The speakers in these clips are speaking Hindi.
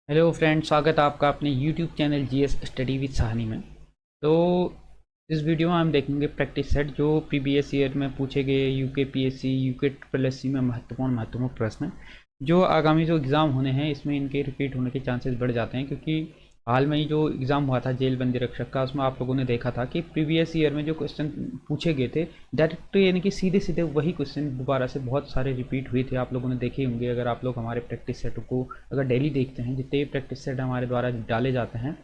हेलो फ्रेंड, स्वागत है आपका अपने YouTube channel GS study with Sahni में। तो इस वीडियो में हम देखेंगे प्रैक्टिस सेट जो प्रीवियस ईयर में पूछे गए UK PSC UK triple SC में महत्वपूर्ण प्रश्न जो आगामी जो एग्ज़ाम होने हैं इसमें इनके रिपीट होने के चांसेस बढ़ जाते हैं, क्योंकि हाल में ही जो एग्ज़ाम हुआ था जेल बंदी रक्षक का, उसमें आप लोगों ने देखा था कि प्रीवियस ईयर में जो क्वेश्चन पूछे गए थे डायरेक्ट यानी कि सीधे सीधे वही क्वेश्चन दोबारा से बहुत सारे रिपीट हुए थे। आप लोगों ने देखे होंगे, अगर आप लोग हमारे प्रैक्टिस सेट को अगर डेली देखते हैं, जितने भी प्रैक्टिस सेट हमारे द्वारा डाले जाते हैं,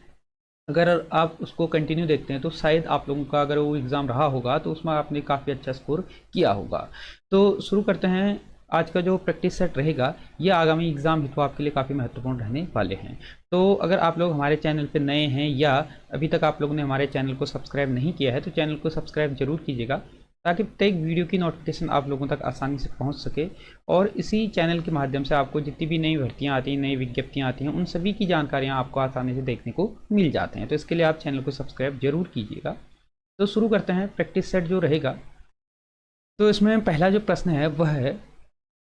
अगर आप उसको कंटिन्यू देखते हैं तो शायद आप लोगों का अगर वो एग्ज़ाम रहा होगा तो उसमें आपने काफ़ी अच्छा स्कोर किया होगा। तो शुरू करते हैं। आज का जो प्रैक्टिस सेट रहेगा ये आगामी एग्ज़ाम हेतु आपके लिए काफ़ी महत्वपूर्ण रहने वाले हैं। तो अगर आप लोग हमारे चैनल पर नए हैं या अभी तक आप लोगों ने हमारे चैनल को सब्सक्राइब नहीं किया है तो चैनल को सब्सक्राइब जरूर कीजिएगा, ताकि प्रत्येक वीडियो की नोटिफिकेशन आप लोगों तक आसानी से पहुंच सके और इसी चैनल के माध्यम से आपको जितनी भी नई भर्तियां आती हैं, नई विज्ञप्तियां आती हैं, उन सभी की जानकारियां आपको आसानी से देखने को मिल जाते हैं। तो इसके लिए आप चैनल को सब्सक्राइब जरूर कीजिएगा। तो शुरू करते हैं प्रैक्टिस सेट जो रहेगा। तो इसमें पहला जो प्रश्न है वह है,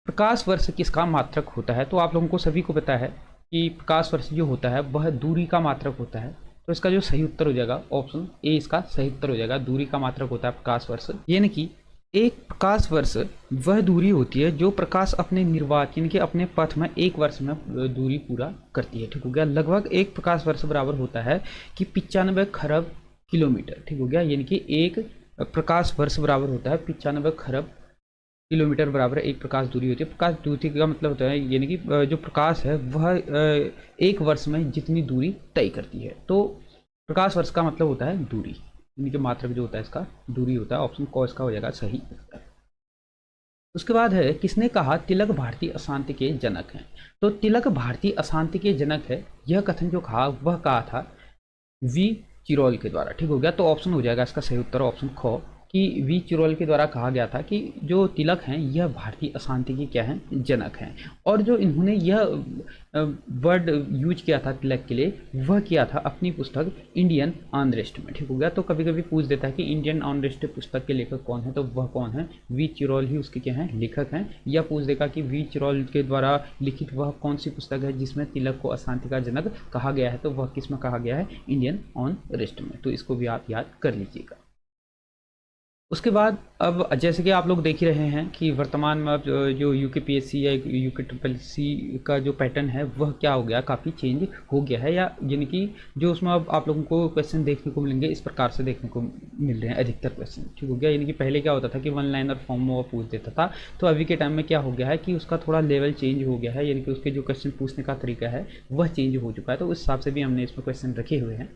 प्रकाश वर्ष किसका मात्रक होता है? तो आप लोगों को सभी को पता है कि प्रकाश वर्ष जो होता है वह दूरी का मात्रक होता है। तो इसका जो सही उत्तर हो जाएगा ऑप्शन ए, इसका सही उत्तर हो जाएगा। दूरी का मात्रक होता है प्रकाश वर्ष। यानी कि एक प्रकाश वर्ष वह दूरी होती है जो प्रकाश अपने निर्वात यानी कि अपने पथ में एक वर्ष में दूरी पूरा करती है। ठीक हो गया। लगभग एक प्रकाश वर्ष बराबर होता है कि 95 खरब किलोमीटर। ठीक हो गया। यानी कि एक प्रकाश वर्ष बराबर होता है 95 खरब किलोमीटर बराबर एक प्रकाश दूरी होती है। प्रकाश दूरी का मतलब होता है यानी कि जो प्रकाश है वह एक वर्ष में जितनी दूरी तय करती है। तो प्रकाश वर्ष का मतलब होता है दूरी, यानी कि मात्रक जो होता है इसका दूरी होता है। ऑप्शन क इसका हो जाएगा सही उत्तर। उसके बाद है, किसने कहा तिलक भारतीय अशांति के जनक हैं? तो तिलक भारतीय अशांति के जनक है, यह कथन जो कहा वह कहा था वी चिरोल के द्वारा। ठीक हो गया। तो ऑप्शन हो जाएगा इसका सही उत्तर ऑप्शन ख, कि वी चिरोल के द्वारा कहा गया था कि जो तिलक हैं यह भारतीय अशांति के क्या हैं, जनक हैं। और जो इन्होंने यह वर्ड यूज किया था तिलक के लिए वह किया था अपनी पुस्तक इंडियन अनरेस्ट में। ठीक हो गया। तो कभी कभी पूछ देता है कि इंडियन अनरेस्ट पुस्तक के लेखक कौन है, तो वह कौन है? वी चिरोल ही उसके क्या हैं, लेखक हैं। या पूछ देगा कि वी चिरोल के द्वारा लिखित वह कौन सी पुस्तक है जिसमें तिलक को अशांति का जनक कहा गया है, तो वह किस में कहा गया है? इंडियन अनरेस्ट में। तो इसको भी आप याद कर लीजिएगा। उसके बाद अब जैसे कि आप लोग देख ही रहे हैं कि वर्तमान में अब जो यूके पीएससी या यूके ट्रिपल सी का जो पैटर्न है वह क्या हो गया, काफ़ी चेंज हो गया है। या यानी कि जो उसमें अब आप लोगों को क्वेश्चन देखने को मिलेंगे इस प्रकार से देखने को मिल रहे हैं अधिकतर क्वेश्चन। ठीक हो गया। यानी कि पहले क्या होता था कि वन लाइनर फॉर्म में वो पूछ देता था, तो अभी के टाइम में क्या हो गया है कि उसका थोड़ा लेवल चेंज हो गया है, यानी कि उसके जो क्वेश्चन पूछने का तरीका है वह चेंज हो चुका है। तो उस हिसाब से भी हमने इसमें क्वेश्चन रखे हुए हैं।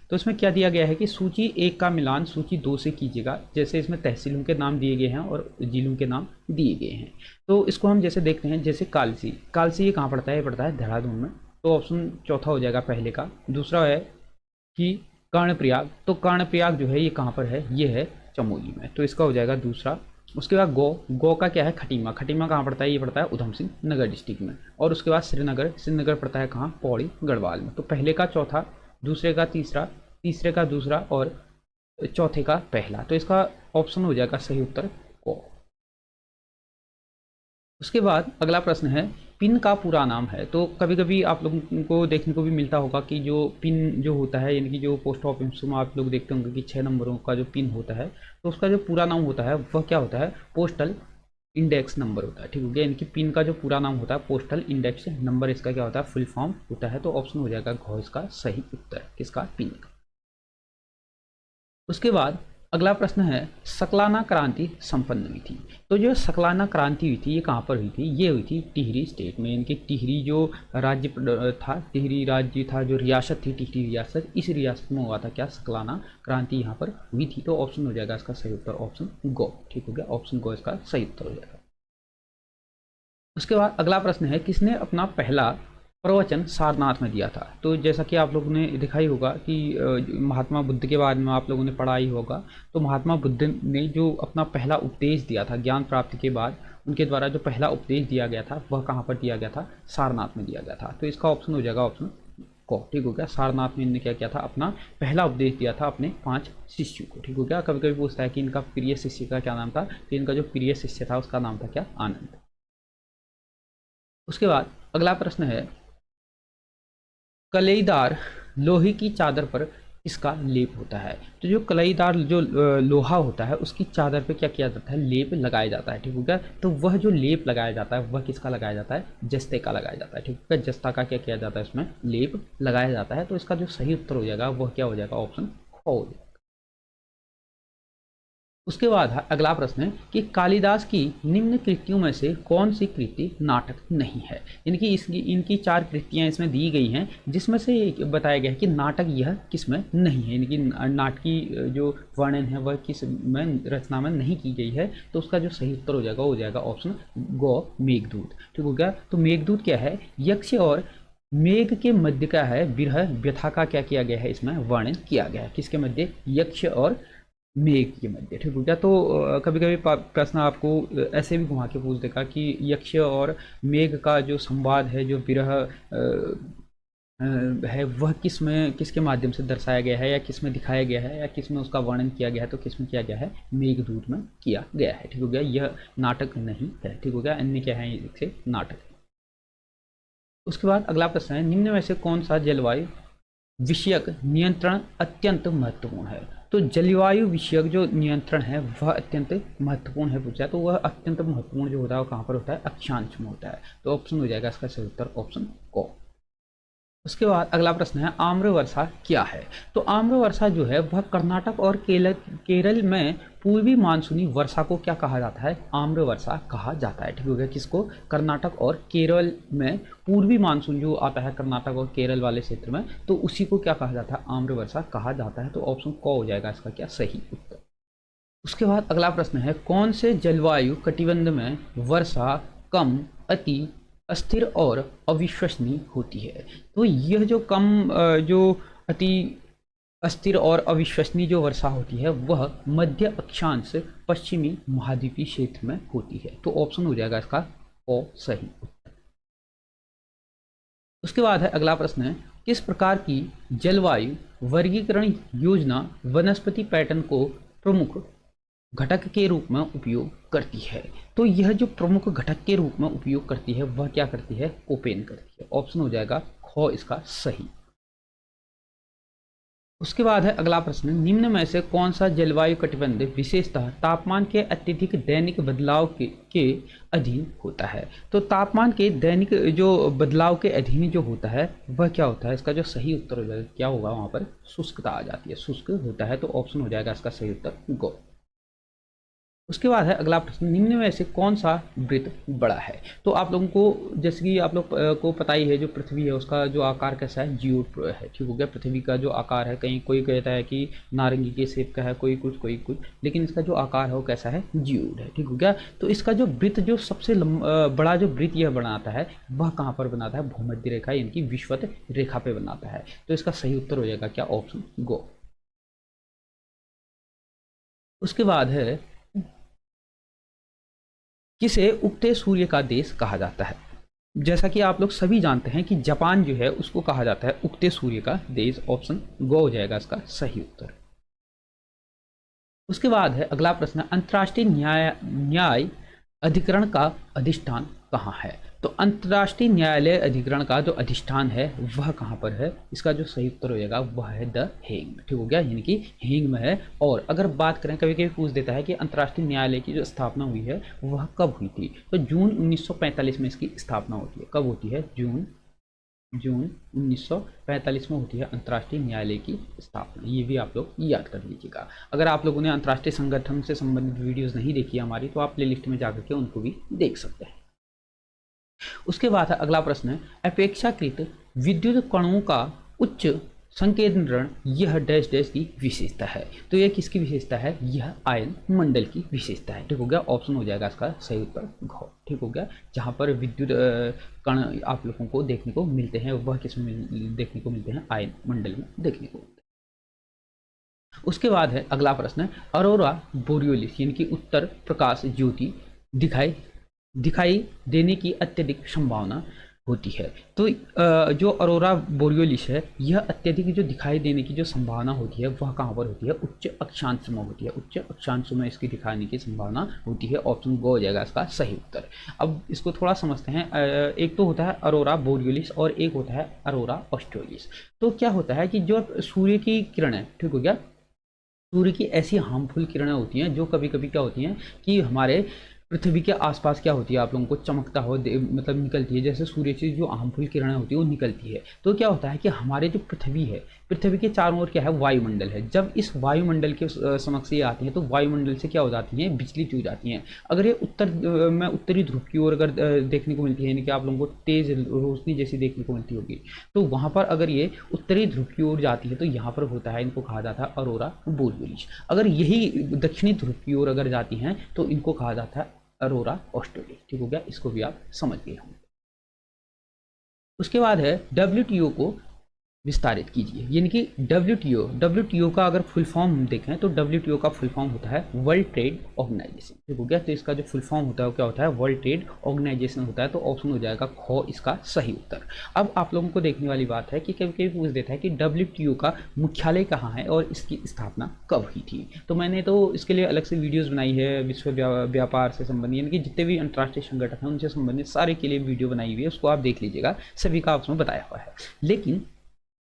तो इसमें क्या दिया गया है कि सूची 1 का मिलान सूची 2 से कीजिएगा। जैसे इसमें तहसीलों के नाम दिए गए हैं और जिलों के नाम दिए गए हैं। तो इसको हम जैसे देखते हैं, जैसे कालसी, कालसी ये कहाँ पड़ता है? ये पड़ता है देहरादून में। तो ऑप्शन चौथा हो जाएगा पहले का। दूसरा है कि कर्णप्रयाग, तो कर्णप्रयाग जो है ये कहाँ पर है? ये है चमोली में। तो इसका हो जाएगा दूसरा। उसके बाद गो का क्या है? खटीमा, खटीमा कहाँ पड़ता है? ये पड़ता है उधम सिंह नगर डिस्ट्रिक्ट में। और उसके बाद श्रीनगर, श्रीनगर पड़ता है कहाँ? पौड़ी गढ़वाल में। तो पहले का चौथा, दूसरे का तीसरा, तीसरे का दूसरा और चौथे का पहला। तो इसका ऑप्शन हो जाएगा सही उत्तर को। उसके बाद अगला प्रश्न है, पिन का पूरा नाम है। तो कभी कभी आप लोगों को देखने को भी मिलता होगा कि जो पिन जो होता है, यानी कि जो पोस्ट ऑफिस में आप लोग देखते होंगे कि 6 नंबरों का जो पिन होता है, तो उसका जो पूरा नाम होता है वह क्या होता है? पोस्टल इंडेक्स नंबर होता है। ठीक हो गया। यानी कि पिन का जो पूरा नाम होता है पोस्टल इंडेक्स नंबर, इसका क्या होता है? फुल फॉर्म होता है। तो ऑप्शन हो जाएगा घ इसका सही उत्तर, किसका? पिन का। उसके बाद अगला प्रश्न है, सकलाना क्रांति संपन्न हुई थी। तो जो सकलाना क्रांति हुई थी ये कहाँ पर हुई थी? ये हुई थी टिहरी स्टेट में। यानी कि टिहरी जो राज्य था, टिहरी राज्य था, जो रियासत थी टिहरी रियासत, इस रियासत में हुआ था क्या? सकलाना क्रांति यहाँ पर हुई थी। तो ऑप्शन हो जाएगा इसका सही उत्तर ऑप्शन गो। ठीक हो गया। ऑप्शन गो इसका सही उत्तर हो जाएगा। उसके बाद अगला प्रश्न है, किसने अपना पहला प्रवचन सारनाथ में दिया था? तो जैसा कि आप लोगों ने देखा ही होगा कि महात्मा बुद्ध के बारे में आप लोगों ने पढ़ा ही होगा। तो महात्मा बुद्ध ने जो अपना पहला उपदेश दिया था ज्ञान प्राप्ति के बाद, उनके द्वारा जो पहला उपदेश दिया गया था वह कहाँ पर दिया गया था? सारनाथ में दिया गया था। तो इसका ऑप्शन हो जाएगा ऑप्शन को। ठीक हो गया। सारनाथ में इन्होंने क्या किया था? अपना पहला उपदेश दिया था अपने 5 शिष्यों को। ठीक हो गया। कभी कभी पूछता है कि इनका प्रिय शिष्य का क्या नाम था, तो इनका जो प्रिय शिष्य था उसका नाम था क्या? आनंद। उसके बाद अगला प्रश्न है, कलईदार लोहे की चादर पर इसका लेप होता है। तो जो कलईदार जो लोहा होता है उसकी चादर पे क्या किया जाता है, लेप लगाया जाता है। ठीक हो गया। तो वह जो लेप लगाया जाता है वह किसका लगाया जाता है, जस्ते का लगाया जाता है। ठीक है, जस्ता का क्या किया जाता है, इसमें लेप लगाया जाता है। तो इसका जो सही उत्तर हो जाएगा वह क्या हो जाएगा, ऑप्शन ख हो जाएगा। उसके बाद अगला प्रश्न है कि कालिदास की निम्न कृतियों में से कौन सी कृति नाटक नहीं है। यानी कि इनकी 4 कृतियां इसमें दी गई हैं जिसमें से बताया गया है कि नाटक यह किसमें नहीं है, यानी कि नाटकी जो वर्णन है वह किस में रचना में नहीं की गई है। तो उसका जो सही उत्तर हो जाएगा ऑप्शन गो, मेघदूत। ठीक हो गया। तो मेघदूत क्या है, यक्ष और मेघ के मध्य का है विरह व्यथा का क्या किया गया है, इसमें वर्णन किया गया है। किसके मध्य, यक्ष और मेघ के मध्य। ठीक हो गया। तो कभी कभी प्रश्न आपको ऐसे भी घुमा के पूछ देगा कि यक्ष और मेघ का जो संवाद है, जो विरह है, वह किसके माध्यम से दर्शाया गया है, या किस में दिखाया गया है, या किस में उसका वर्णन किया गया है। तो किस में किया गया है, मेघदूत में किया गया है। ठीक हो गया। यह नाटक नहीं है। ठीक हो गया। अन्य क्या है, इससे नाटक है। उसके बाद अगला प्रश्न है, निम्न में से कौन सा जलवायु विषयक नियंत्रण अत्यंत महत्वपूर्ण है। तो जलवायु विषयक जो नियंत्रण है वह अत्यंत महत्वपूर्ण है पूछा। तो वह अत्यंत महत्वपूर्ण जो होता है वो कहाँ पर होता है, अक्षांश में होता है। तो ऑप्शन हो जाएगा इसका सही उत्तर ऑप्शन को। उसके बाद अगला प्रश्न है, आम्र वर्षा क्या है। तो आम्र वर्षा जो है वह कर्नाटक और केरल में पूर्वी मानसूनी वर्षा को क्या कहा जाता है, आम्र वर्षा कहा जाता है। ठीक हो गया। किसको, कर्नाटक और केरल में पूर्वी मानसून जो आता है कर्नाटक और केरल वाले क्षेत्र में, तो उसी को क्या कहा जाता है, आम्र वर्षा कहा जाता है। तो ऑप्शन क हो जाएगा इसका क्या सही उत्तर। उसके बाद अगला प्रश्न है, कौन से जलवायु कटिबंध में वर्षा कम, अति अस्थिर और अविश्वसनीय होती है। तो यह जो जो अति अस्थिर और अविश्वसनीय जो वर्षा होती है वह मध्य अक्षांश पश्चिमी महाद्वीपीय क्षेत्र में होती है। तो ऑप्शन हो जाएगा इसका ओ सही। उसके बाद है अगला प्रश्न है, किस प्रकार की जलवायु वर्गीकरण योजना वनस्पति पैटर्न को प्रमुख घटक के रूप में उपयोग करती है। तो यह जो प्रमुख घटक के रूप में उपयोग करती है वह क्या करती है, कोपेन करती है। ऑप्शन हो जाएगा ख इसका सही। उसके बाद है अगला प्रश्न, निम्न में से कौन सा जलवायु कटिबंध विशेषतः तापमान के अत्यधिक दैनिक बदलाव के अधीन होता है। तो तापमान के दैनिक जो बदलाव के अधीन जो होता है वह क्या होता है, इसका जो सही उत्तर हो जाएगा क्या होगा, वहां पर शुष्कता आ जाती है, शुष्क होता है। तो ऑप्शन हो जाएगा इसका सही उत्तर गो। उसके बाद है अगला प्रश्न, निम्न में से कौन सा वृत्त बड़ा है। तो आप लोगों को जैसे कि आप लोग को पता ही है जो पृथ्वी है उसका जो आकार कैसा है, जियोड है। ठीक हो गया। पृथ्वी का जो आकार है, कहीं कोई कहता है कि नारंगी के शेप का है, कोई कुछ, लेकिन इसका जो आकार है वो कैसा है, जियोड है। ठीक हो गया। तो इसका जो वृत्त जो सबसे बड़ा जो वृत्त यह बनाता है वह कहाँ पर बनाता है, भूमध्य रेखा यानी कि विषुवत रेखा पे बनाता है। तो इसका सही उत्तर हो जाएगा क्या, ऑप्शन गो। उसके बाद है, किसे उगते सूर्य का देश कहा जाता है। जैसा कि आप लोग सभी जानते हैं कि जापान जो है उसको कहा जाता है उगते सूर्य का देश। ऑप्शन गो हो जाएगा इसका सही उत्तर। उसके बाद है अगला प्रश्न, अंतर्राष्ट्रीय न्याय अधिकरण का अधिष्ठान कहाँ है। तो अंतर्राष्ट्रीय न्यायालय अधिकरण का जो अधिष्ठान है वह कहाँ पर है, इसका जो सही उत्तर हो जाएगा वह है द हेग। ठीक हो गया। यानी कि हेग में है। और अगर बात करें, कभी कभी पूछ देता है कि अंतर्राष्ट्रीय न्यायालय की जो स्थापना हुई है वह कब हुई थी। तो जून 1945 में इसकी स्थापना होती है। कब होती है, जून 1945 में होती है अंतर्राष्ट्रीय न्यायालय की स्थापना। ये भी आप लोग याद कर लीजिएगा। अगर आप लोगों ने अंतर्राष्ट्रीय संगठन से संबंधित वीडियोस नहीं देखी हमारी तो आप प्लेलिस्ट में जाकर के उनको भी देख सकते हैं। उसके बाद अगला प्रश्न है, अपेक्षाकृत विद्युत कणों का उच्च संकेंद्रण यह डैश डैश की विशेषता है। तो यह किसकी विशेषता है, यह आयन मंडल की विशेषता है। ठीक हो गया। ऑप्शन हो जाएगा इसका सही उत्तर घ। ठीक हो गया। जहां पर विद्युत कण आप लोगों को देखने को मिलते हैं वह किसमें देखने को मिलते हैं, आयन मंडल में देखने को मिलते हैं। उसके बाद है अगला प्रश्न, अरोरा बोरियोलिस यानी कि उत्तर प्रकाश ज्योति दिखाई देने की अत्यधिक संभावना होती है। तो जो अरोरा बोरियोलिस है, यह अत्यधिक जो दिखाई देने की जो संभावना होती है वह कहाँ पर होती है? उच्च अक्षांश में होती है। उच्च अक्षांशों में इसकी दिखाने की संभावना होती है। ऑप्शन गो हो जाएगा इसका सही उत्तर। अब इसको थोड़ा समझते हैं। एक तो होता है अरोरा बोरियोलिस और एक होता है अरोरा ऑस्ट्रेलिस। तो क्या होता है कि जो सूर्य की किरणें, ठीक हो गया, सूर्य की ऐसी हार्मफुल किरणें होती हैं जो कभी कभी क्या होती हैं कि हमारे पृथ्वी के आसपास क्या होती है, आप लोगों को चमकता हो मतलब निकलती है। जैसे सूर्य से जो हार्मफुल किरणें होती है वो निकलती है, तो क्या होता है कि हमारे जो पृथ्वी है, पृथ्वी के चारों ओर क्या है? वायुमंडल है। जब इस वायुमंडल के समक्ष ये आती हैं तो वायुमंडल से क्या हो जाती हैं? विचलित हो जाती हैं। अगर ये उत्तर में उत्तरी ध्रुव की ओर अगर देखने को मिलती है, यानी कि आप लोगों को तेज रोशनी जैसी देखने को मिलती होगी, तो वहाँ पर अगर ये उत्तरी ध्रुव की ओर जाती है तो यहाँ पर होता है, इनको कहा जाता है अरोरा बोरियोलिस। अगर यही दक्षिणी ध्रुव की ओर अगर जाती हैं तो इनको कहा जाता है अरोरा ऑस्ट्रेलिस। ठीक हो गया, इसको भी आप समझ गए होंगे। उसके बाद है WTO को विस्तारित कीजिए, यानी कि WTO का अगर फुल फॉर्म हम देखें तो WTO का फुल फॉर्म होता है वर्ल्ड ट्रेड ऑर्गेनाइजेशन। ठीक हो गया, तो इसका जो फुल फॉर्म होता है वो क्या होता है? वर्ल्ड ट्रेड ऑर्गेनाइजेशन होता है। तो ऑप्शन हो जाएगा ख इसका सही उत्तर। अब आप लोगों को देखने वाली बात है कि कभी कभी पूछ देता है कि WTO का मुख्यालय कहाँ है और इसकी स्थापना कब हुई थी। तो मैंने तो इसके लिए अलग से वीडियोज़ बनाई है, विश्व व्यापार से संबंधित, यानी कि जितने भी अंतर्राष्ट्रीय संगठन हैं उनसे संबंधित सारे के लिए वीडियो बनाई हुई है, उसको आप देख लीजिएगा, सभी का उसमें बताया हुआ है। लेकिन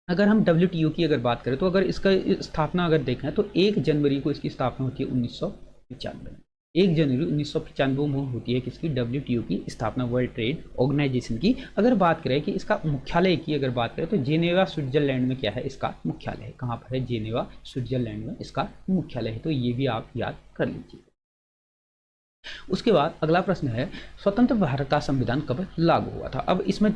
अगर हम WTO की अगर बात करें तो अगर इसका स्थापना अगर देखें तो 1 जनवरी को इसकी स्थापना होती है 1995 में। 1 जनवरी 1995 में होती है किसकी? WTO की स्थापना, वर्ल्ड ट्रेड ऑर्गेनाइजेशन की। अगर बात करें कि इसका मुख्यालय की अगर बात करें तो जेनेवा स्विट्जरलैंड में क्या है इसका मुख्यालय है? कहाँ पर है? जेनेवा स्विट्जरलैंड में इसका मुख्यालय है। तो ये भी आप याद कर लीजिए। उसके बाद अगला प्रश्न है, स्वतंत्र भारत का संविधान कब लागू हुआ था? अब इसमें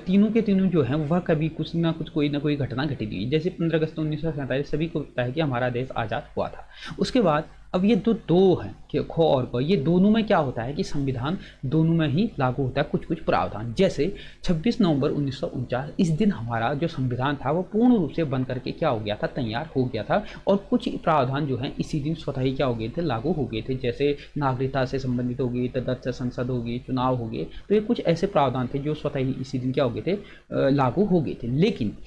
तीनों के तीनों जो हैं वह कभी कुछ ना कुछ कोई ना कोई घटना घटी थी। जैसे 15 अगस्त 1947 सभी को पता है कि हमारा देश आज़ाद हुआ था। उसके बाद अब ये दो हैं कि ख और ग, ये दोनों में क्या होता है कि संविधान दोनों में ही लागू होता है कुछ कुछ प्रावधान। जैसे 26 नवंबर 1949, इस दिन हमारा जो संविधान था वो पूर्ण रूप से बन करके क्या हो गया था? तैयार हो गया था। और कुछ प्रावधान जो हैं इसी दिन स्वतः ही क्या हो गए थे? लागू हो गए थे। जैसे नागरिकता से संबंधित हो गई, तदर्थ संसद हो गई, चुनाव हो गए। तो ये कुछ ऐसे प्रावधान थे जो स्वतः ही इसी दिन क्या हो गए थे? लागू हो गए थे। लेकिन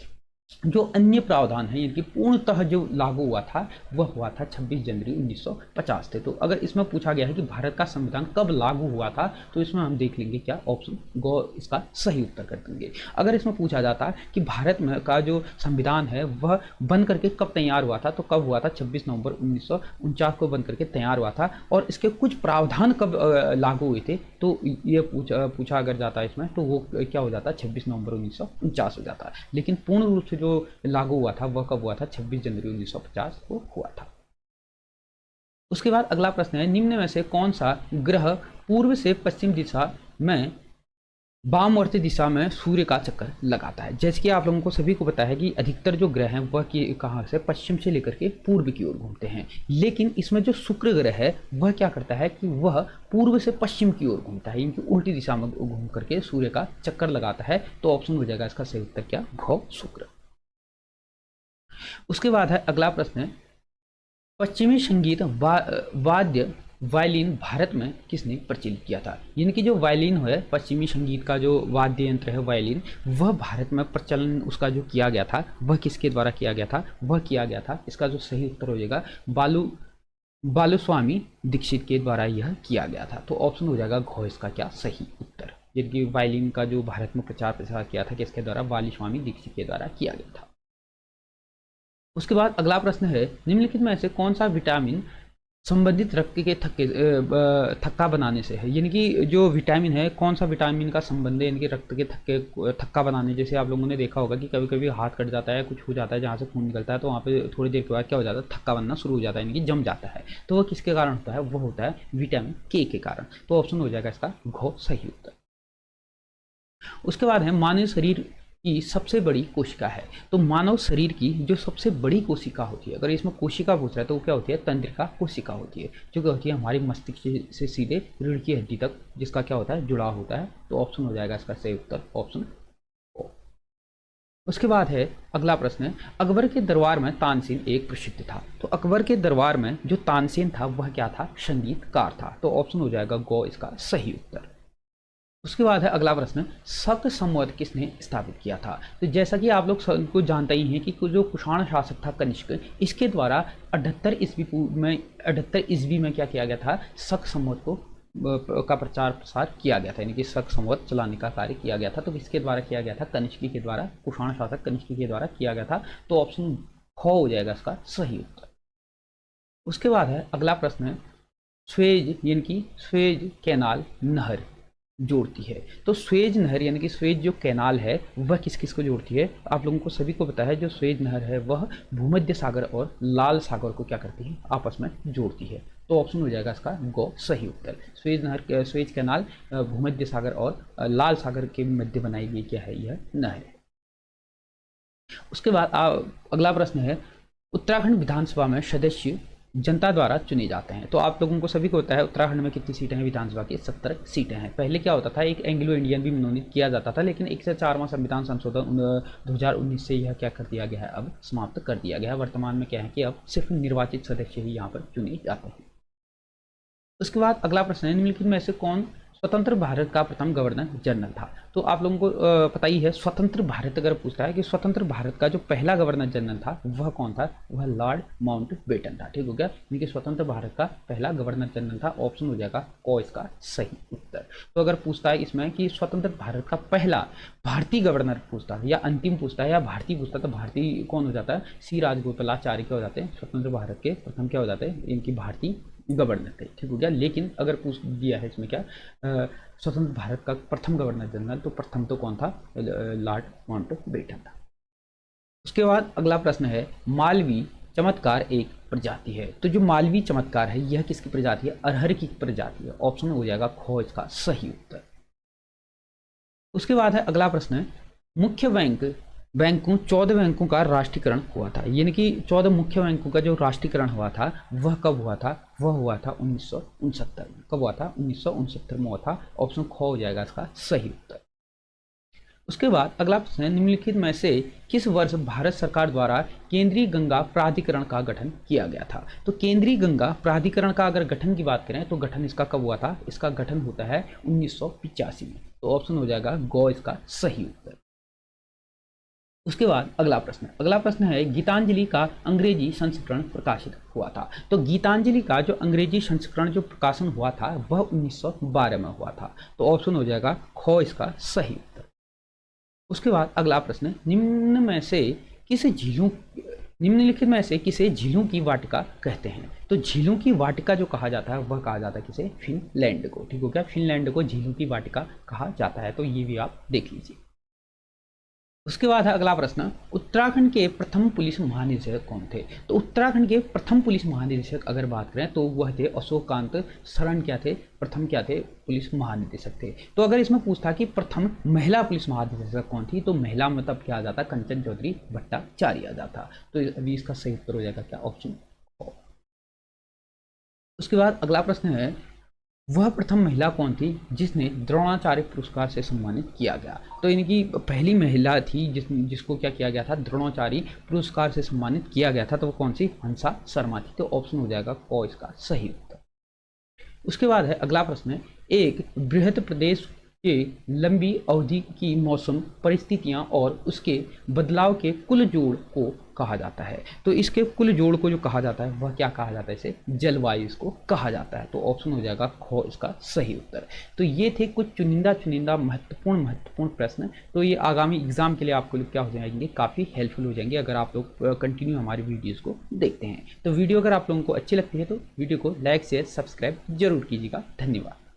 जो अन्य प्रावधान है, यानी कि पूर्णतः जो लागू हुआ था वह हुआ था 26 जनवरी 1950 थे। तो अगर इसमें पूछा गया है कि भारत का संविधान कब लागू हुआ था तो इसमें हम देख लेंगे क्या? ऑप्शन गो इसका सही उत्तर कर देंगे। अगर इसमें पूछा जाता कि भारत में का जो संविधान है वह बन करके कब तैयार हुआ था तो कब हुआ था? 26 नवंबर 1949 को बन करके तैयार हुआ था। और इसके कुछ प्रावधान कब लागू हुए थे तो ये पूछा अगर जाता है इसमें तो वो क्या हो जाता है? 26 नवंबर 1949 हो जाता है। लेकिन पूर्ण रूप से जो लागू हुआ था वह कब हुआ था? 26 जनवरी 1950 को हुआ था। उसके बाद अगला प्रश्न है, निम्न में से कौन सा ग्रह पूर्व से पश्चिम दिशा में वामवर्ती दिशा में सूर्य का चक्कर लगाता है? जैसे कि आप लोगों को सभी को पता है कि अधिकतर जो ग्रह हैं वह कहाँ से? पश्चिम से लेकर के पूर्व की ओर घूमते हैं। लेकिन इसमें जो शुक्र ग्रह है वह क्या करता है कि वह पूर्व से पश्चिम की ओर घूमता है, इनकी उल्टी दिशा में घूम करके सूर्य का चक्कर लगाता है। तो ऑप्शन हो जाएगा इसका सही उत्तर क्या? घ शुक्र। उसके बाद है अगला प्रश्न है, पश्चिमी संगीत वाद्य वायलिन भारत में किसने प्रचलित किया था? यानी कि जो वायलिन है, पश्चिमी संगीत का जो वाद्य यंत्र है वायलिन, वह भारत में प्रचलन उसका जो किया गया था वह किसके द्वारा किया गया था? वह किया गया था, इसका जो सही उत्तर हो जाएगा बालुस्वामी दीक्षित के द्वारा यह किया गया था। तो ऑप्शन हो जाएगा घ इसका क्या? सही उत्तर। यानी कि वायलिन का जो भारत में प्रचार प्रसार किया था किसके द्वारा? बालुस्वामी दीक्षित के द्वारा किया गया था। उसके बाद अगला प्रश्न है, निम्नलिखित में से कौन सा विटामिन संबंधित रक्त के थक्का बनाने से है? यानी कि जो विटामिन है, कौन सा विटामिन का संबंध है यानी कि रक्त के थक्का बनाने? जैसे आप लोगों ने देखा होगा कि कभी कभी हाथ कट जाता है, कुछ हो जाता है जहाँ से खून निकलता है, तो वहाँ पे थोड़ी देर के बाद क्या हो जाता है? थक्का बनना शुरू हो जाता है, यानी कि जम जाता है। तो वह किसके कारण होता है? वह होता है विटामिन के कारण। तो ऑप्शन हो जाएगा इसका घ सही उत्तर। उसके बाद है, मानव शरीर की सबसे बड़ी कोशिका है। तो मानव शरीर की जो सबसे बड़ी कोशिका होती है, अगर इसमें कोशिका पूछ रहा है तो वो क्या होती है? तंत्रिका कोशिका होती है, जो क्या होती है? हमारी मस्तिष्क से सीधे रीढ़ की हड्डी तक जिसका क्या होता है? जुड़ाव होता है। तो ऑप्शन हो जाएगा इसका सही उत्तर ऑप्शन ओ। उसके बाद है अगला प्रश्न है, अकबर के दरबार में तानसेन एक प्रसिद्ध था। तो अकबर के दरबार में जो तानसेन था वह क्या था? संगीतकार था। तो ऑप्शन हो जाएगा गो इसका सही उत्तर। उसके बाद है अगला प्रश्न, शक संवत किसने स्थापित किया था। तो जैसा कि आप लोग को जानते ही हैं कि जो कुषाण शासक था कनिष्क, इसके द्वारा 78 ईस्वी में क्या किया गया था, शक संवत का प्रचार प्रसार किया गया था, यानी कि शक संवत चलाने का कार्य किया गया था। तो किसके द्वारा किया गया था, कनिष्की के द्वारा, कुषाण शासक कनिष्की के द्वारा किया गया था। तो ऑप्शन ख हो जाएगा इसका सही उत्तर। उसके बाद है अगला प्रश्न है, स्वेज यानी कि स्वेज कैनाल नहर जोड़ती है। तो स्वेज नहर यानी कि स्वेज जो कैनाल है वह किस किस को जोड़ती है। आप लोगों को सभी को पता है जो स्वेज नहर है वह भूमध्य सागर और लाल सागर को क्या करती है, आपस में जोड़ती है। तो ऑप्शन हो जाएगा इसका गो सही उत्तर। स्वेज नहर, स्वेज कैनाल भूमध्य सागर और लाल सागर के मध्य बनाई गई क्या है, यह नहर है। उसके बाद अगला प्रश्न है, उत्तराखंड विधानसभा में सदस्य जनता द्वारा चुने जाते हैं। तो आप लोगों को सभी को होता है उत्तराखंड में कितनी सीटें हैं विधानसभा की, 70 सीटें हैं। पहले क्या होता था, एक एंग्लो इंडियन भी मनोनीत किया जाता था, लेकिन 104वां संविधान संशोधन 2019 से यह क्या कर दिया गया है, अब समाप्त कर दिया गया है। वर्तमान में क्या है कि अब सिर्फ निर्वाचित सदस्य ही यहाँ पर चुने जाते हैं। उसके बाद अगला प्रश्न है, निम्नलिखित में से कौन स्वतंत्र भारत का प्रथम गवर्नर जनरल था। तो आप लोगों को पता ही है, स्वतंत्र भारत अगर पूछता है कि स्वतंत्र भारत का जो पहला गवर्नर जनरल था वह कौन था, वह लॉर्ड माउंटबेटन था। ठीक हो गया, यानी कि स्वतंत्र भारत का पहला गवर्नर जनरल था। ऑप्शन हो जाएगा को इसका सही उत्तर। तो अगर पूछता है इसमें कि स्वतंत्र भारत का पहला भारतीय गवर्नर पूछता है या अंतिम पूछता है या भारतीय पूछता है, तो भारतीय कौन हो जाता है, सी राजगोपालाचार्य क्या हो जाते हैं, स्वतंत्र भारत के प्रथम क्या हो जाते हैं, इनकी भारतीय गवर्नर थे। ठीक हो गया, लेकिन अगर पूछ दिया है इसमें क्या स्वतंत्र भारत का प्रथम गवर्नर जनरल, तो प्रथम तो कौन था, लॉर्ड माउंटबेटन था। उसके बाद अगला प्रश्न है, मालवी चमत्कार एक प्रजाति है। तो जो मालवी चमत्कार है यह किसकी प्रजाति है, अरहर की प्रजाति है। ऑप्शन हो जाएगा ख इसका सही उत्तर। उसके बाद है अगला प्रश्न है, मुख्य बैंकों 14 बैंकों का राष्ट्रीयकरण हुआ था, यानी कि 14 मुख्य बैंकों का जो राष्ट्रीयकरण हुआ था वह कब हुआ था, वह हुआ था 1969 में। कब हुआ था, 1969 में हुआ था। ऑप्शन ख हो जाएगा इसका सही उत्तर। उसके बाद अगला प्रश्न है, निम्नलिखित में से किस वर्ष भारत सरकार द्वारा केंद्रीय गंगा प्राधिकरण का गठन किया गया था। तो केंद्रीय गंगा प्राधिकरण का अगर गठन की बात करें तो गठन इसका कब हुआ था, इसका गठन होता है 1985 में। तो ऑप्शन हो जाएगा गो इसका सही उत्तर। उसके बाद अगला प्रश्न है, गीतांजलि का अंग्रेजी संस्करण प्रकाशित हुआ था। तो गीतांजलि का जो अंग्रेजी संस्करण जो प्रकाशन हुआ था वह 1912 में हुआ था। तो ऑप्शन हो जाएगा ख इसका सही उत्तर। उसके बाद अगला प्रश्न, निम्नलिखित में से किसे झीलों की वाटिका कहते हैं। तो झीलों की वाटिका जो कहा जाता है वह कहा जाता है किसे, फिनलैंड को। ठीक हो गया, फिनलैंड को झीलों की वाटिका कहा जाता है। तो ये भी आप देख लीजिए। उसके बाद है अगला प्रश्न, उत्तराखंड के प्रथम पुलिस महानिदेशक कौन थे। तो उत्तराखंड के प्रथम पुलिस महानिदेशक अगर बात करें तो वह थे अशोककांत शरण, क्या थे, प्रथम क्या थे, पुलिस महानिदेशक थे। तो अगर इसमें पूछता कि प्रथम महिला पुलिस महानिदेशक कौन थी, तो महिला मतलब क्या आ जाता, कंचन चौधरी भट्टाचार्य आ जाता। तो अभी इसका सही उत्तर हो जाएगा क्या, ऑप्शन। उसके बाद अगला प्रश्न है, वह प्रथम महिला कौन थी जिसने द्रोणाचार्य पुरस्कार से सम्मानित किया गया। तो इनकी पहली महिला थी जिसको क्या किया गया था, द्रोणाचार्य पुरस्कार से सम्मानित किया गया था। तो वो कौन सी, हंसा शर्मा थी। तो ऑप्शन हो जाएगा क इसका सही उत्तर। उसके बाद है अगला प्रश्न, एक बृहद प्रदेश के लंबी अवधि की मौसम परिस्थितियां और उसके बदलाव के कुल जोड़ को कहा जाता है। तो इसके कुल जोड़ को जो कहा जाता है वह क्या कहा जाता है, इसे जलवायु इसको कहा जाता है। तो ऑप्शन हो जाएगा ख इसका सही उत्तर। तो ये थे कुछ चुनिंदा महत्वपूर्ण प्रश्न। तो ये आगामी एग्जाम के लिए आपको क्या हो जाएंगे, काफ़ी हेल्पफुल हो जाएंगे अगर आप लोग कंटिन्यू हमारी वीडियोज़ को देखते हैं। तो वीडियो अगर आप लोगों को अच्छी लगती है तो वीडियो को लाइक शेयर सब्सक्राइब जरूर कीजिएगा। धन्यवाद।